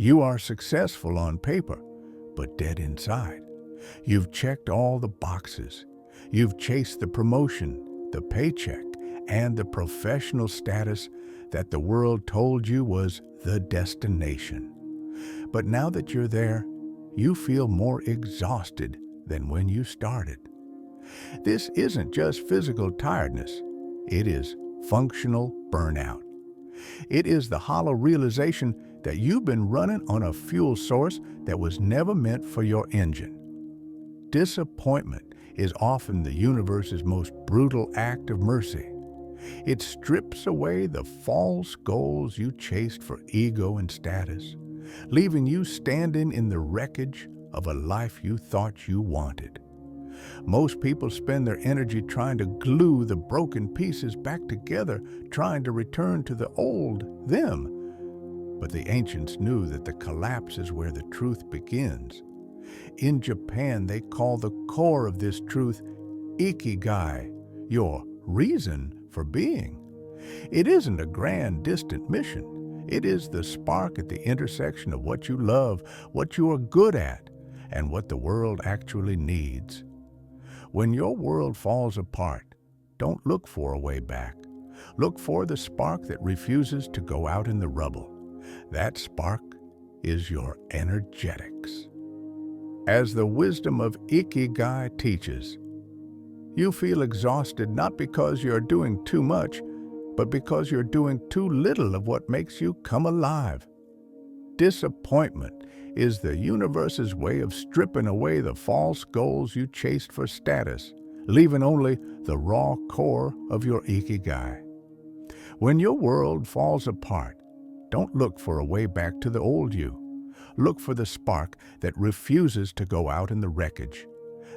You are successful on paper, but dead inside. You've checked all the boxes. You've chased the promotion, the paycheck, and the professional status that the world told you was the destination. But now that you're there, you feel more exhausted than when you started. This isn't just physical tiredness. It is functional burnout. It is the hollow realization that you've been running on a fuel source that was never meant for your engine. Disappointment is often the universe's most brutal act of mercy. It strips away the false goals you chased for ego and status, leaving you standing in the wreckage of a life you thought you wanted. Most people spend their energy trying to glue the broken pieces back together, trying to return to the old them. But the ancients knew that the collapse is where the truth begins. In Japan, they call the core of this truth Ikigai, your reason for being. It isn't a grand, distant mission. It is the spark at the intersection of what you love, what you are good at, and what the world actually needs. When your world falls apart, don't look for a way back. Look for the spark that refuses to go out in the rubble. That spark is your energetics. As the wisdom of Ikigai teaches, you feel exhausted not because you're doing too much, but because you're doing too little of what makes you come alive. Disappointment is the universe's way of stripping away the false goals you chased for status, leaving only the raw core of your Ikigai. When your world falls apart, don't look for a way back to the old you. Look for the spark that refuses to go out in the wreckage.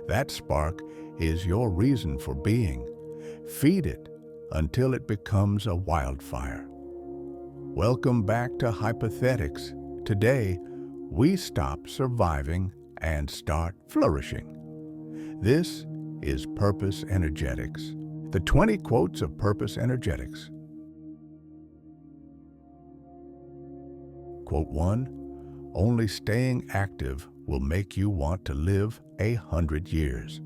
That spark is your reason for being. Feed it until it becomes a wildfire. Welcome back to Hypothetics. Today, we stop surviving and start flourishing. This is Purpose Energetics. The 20 quotes of Purpose Energetics. Quote 1, only staying active will make you want to live 100 years.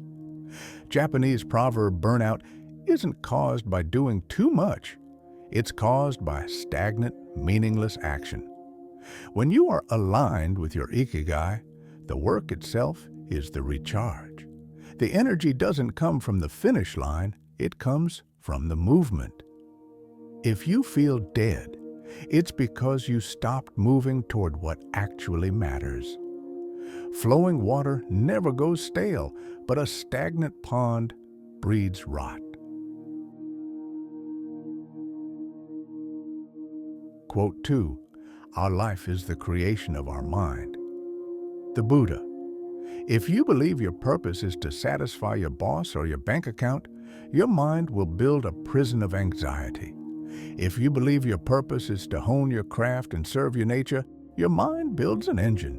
Japanese proverb burnout isn't caused by doing too much. It's caused by stagnant, meaningless action. When you are aligned with your Ikigai, the work itself is the recharge. The energy doesn't come from the finish line, it comes from the movement. If you feel dead, it's because you stopped moving toward what actually matters. Flowing water never goes stale, but a stagnant pond breeds rot. Quote 2, our life is the creation of our mind. The Buddha. If you believe your purpose is to satisfy your boss or your bank account, your mind will build a prison of anxiety. If you believe your purpose is to hone your craft and serve your nature, your mind builds an engine.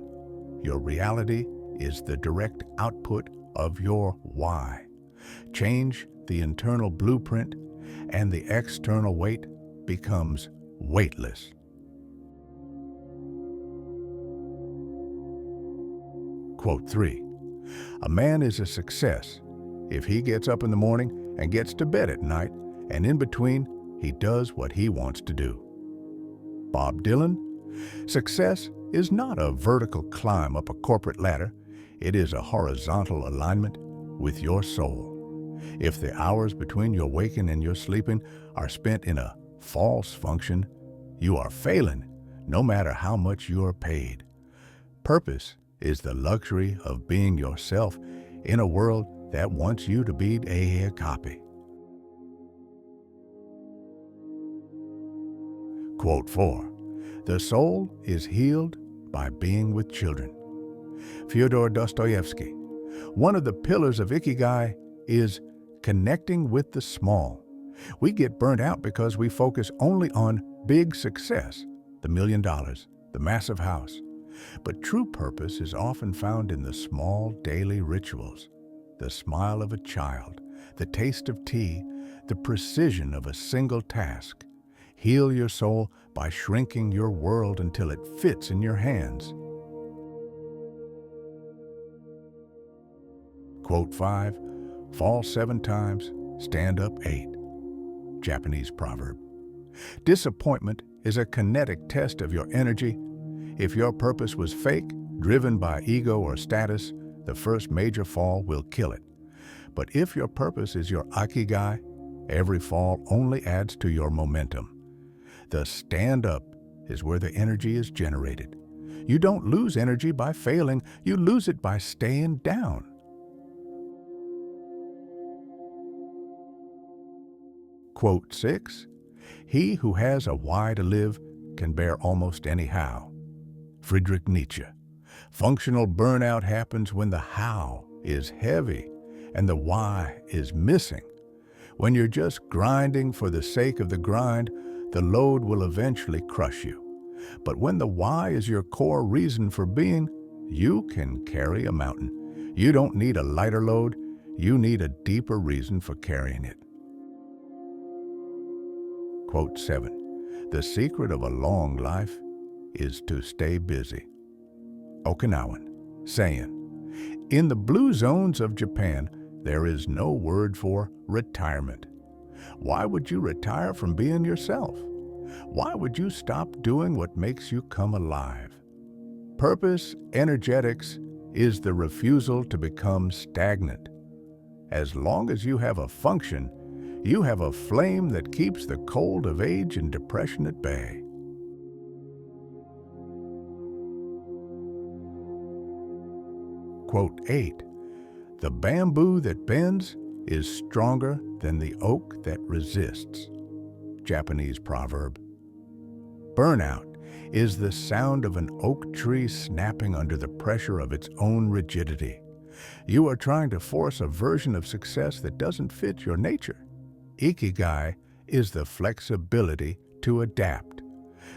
Your reality is the direct output of your why. Change the internal blueprint, and the external weight becomes weightless. Quote 3, a man is a success if he gets up in the morning and gets to bed at night, and in between, he does what he wants to do. Bob Dylan. Success is not a vertical climb up a corporate ladder. It is a horizontal alignment with your soul. If the hours between your waking and your sleeping are spent in a false function, you are failing, no matter how much you are paid. Purpose is the luxury of being yourself in a world that wants you to be a copy. Quote 4, the soul is healed by being with children. Fyodor Dostoevsky. One of the pillars of Ikigai is connecting with the small. We get burnt out because we focus only on big success, the $1 million, the massive house. But true purpose is often found in the small daily rituals, the smile of a child, the taste of tea, the precision of a single task. Heal your soul by shrinking your world until it fits in your hands. Quote 5, fall 7 times, stand up 8. Japanese proverb. Disappointment is a kinetic test of your energy. If your purpose was fake, driven by ego or status, the first major fall will kill it. But if your purpose is your Ikigai, every fall only adds to your momentum. The stand-up is where the energy is generated. You don't lose energy by failing, you lose it by staying down. Quote 6, he who has a why to live can bear almost any how. Friedrich Nietzsche. Functional burnout happens when the how is heavy and the why is missing. When you're just grinding for the sake of the grind, the load will eventually crush you. But when the why is your core reason for being, you can carry a mountain. You don't need a lighter load, you need a deeper reason for carrying it. Quote 7, the secret of a long life is to stay busy. Okinawan saying, in the blue zones of Japan, there is no word for retirement. Why would you retire from being yourself? Why would you stop doing what makes you come alive? Purpose energetics is the refusal to become stagnant. As long as you have a function, you have a flame that keeps the cold of age and depression at bay. Quote 8, the bamboo that bends is stronger than the oak that resists. Japanese proverb. Burnout is the sound of an oak tree snapping under the pressure of its own rigidity. You are trying to force a version of success that doesn't fit your nature. Ikigai is the flexibility to adapt.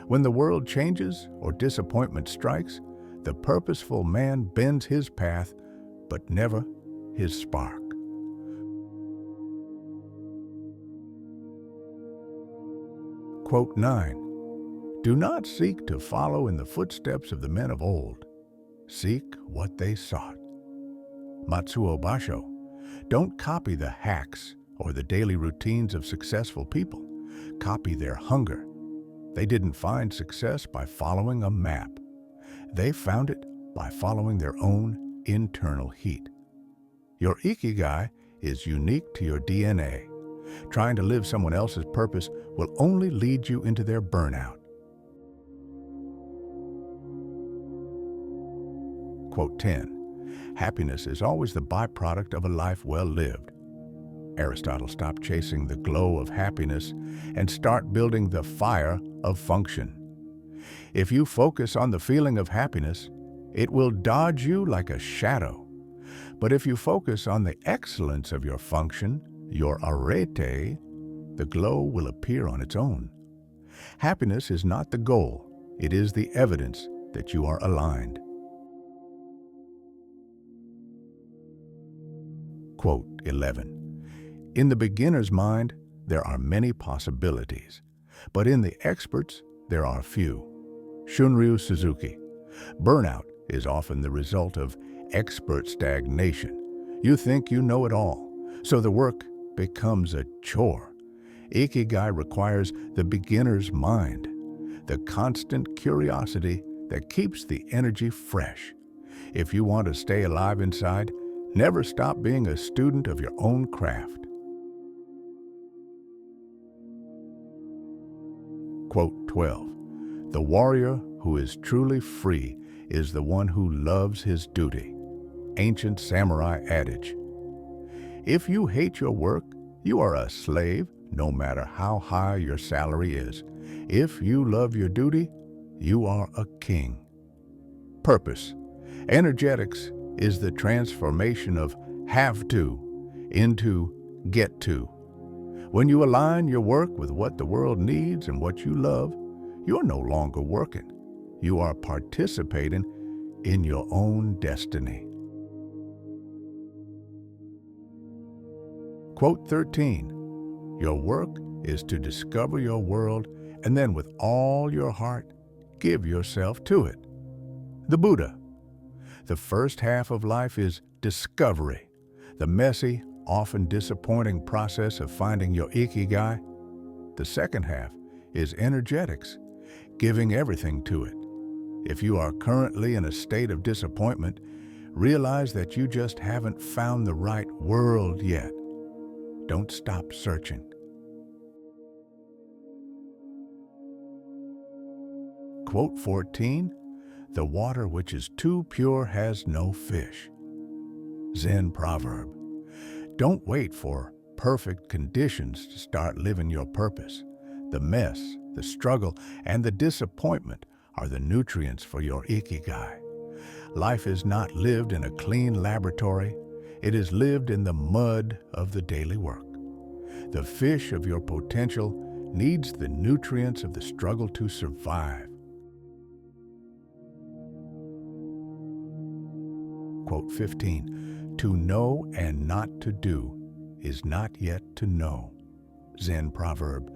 When the world changes or disappointment strikes, the purposeful man bends his path, but never his spark. Quote 9, do not seek to follow in the footsteps of the men of old. Seek what they sought. Matsuo Basho. Don't copy the hacks or the daily routines of successful people. Copy their hunger. They didn't find success by following a map. They found it by following their own internal heat. Your Ikigai is unique to your DNA. Trying to live someone else's purpose will only lead you into their burnout. Quote 10, happiness is always the byproduct of a life well lived. Aristotle, stop chasing the glow of happiness and start building the fire of function. If you focus on the feeling of happiness, it will dodge you like a shadow. But if you focus on the excellence of your function, your arete, the glow will appear on its own. Happiness is not the goal, it is the evidence that you are aligned. Quote 11, in the beginner's mind, there are many possibilities, but in the expert's, there are few. Shunryu Suzuki. Burnout is often the result of expert stagnation. You think you know it all, so the work becomes a chore. Ikigai requires the beginner's mind, the constant curiosity that keeps the energy fresh. If you want to stay alive inside, never stop being a student of your own craft. Quote 12, the warrior who is truly free is the one who loves his duty. Ancient samurai adage. If you hate your work, you are a slave, no matter how high your salary is. If you love your duty, you are a king. Purpose. Energetics is the transformation of have to into get to. When you align your work with what the world needs and what you love, you're no longer working. You are participating in your own destiny. Quote 13, your work is to discover your world and then with all your heart, give yourself to it. The Buddha. The first half of life is discovery, the messy, often disappointing process of finding your Ikigai. The second half is energetics, giving everything to it. If you are currently in a state of disappointment, realize that you just haven't found the right world yet. Don't stop searching. Quote 14, "The water which is too pure has no fish." Zen proverb. Don't wait for perfect conditions to start living your purpose. The mess, the struggle, and the disappointment are the nutrients for your Ikigai. Life is not lived in a clean laboratory. It is lived in the mud of the daily work. The fish of your potential needs the nutrients of the struggle to survive. Quote 15, "To know and not to do is not yet to know." Zen proverb.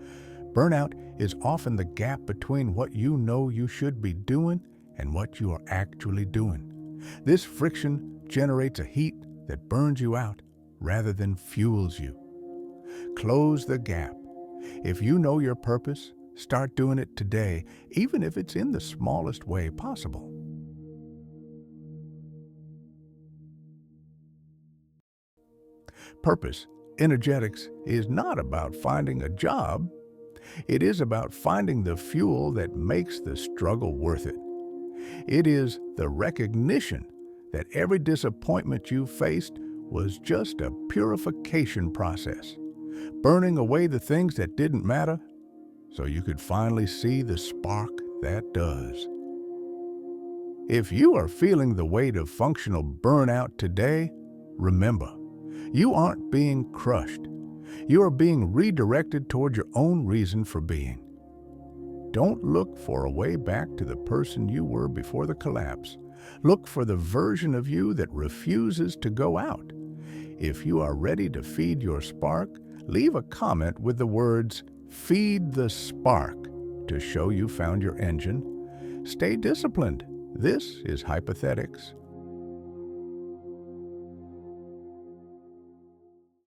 Burnout is often the gap between what you know you should be doing and what you are actually doing. This friction generates a heat that burns you out rather than fuels you. Close the gap. If you know your purpose, start doing it today, even if it's in the smallest way possible. Purpose, energetics, is not about finding a job. It is about finding the fuel that makes the struggle worth it. It is the recognition that every disappointment you faced was just a purification process, burning away the things that didn't matter so you could finally see the spark that does. If you are feeling the weight of functional burnout today, remember, you aren't being crushed. You are being redirected toward your own reason for being. Don't look for a way back to the person you were before the collapse. Look for the version of you that refuses to go out. If you are ready to feed your spark, leave a comment with the words, "Feed the spark," to show you found your engine. Stay disciplined. This is Hypothetics.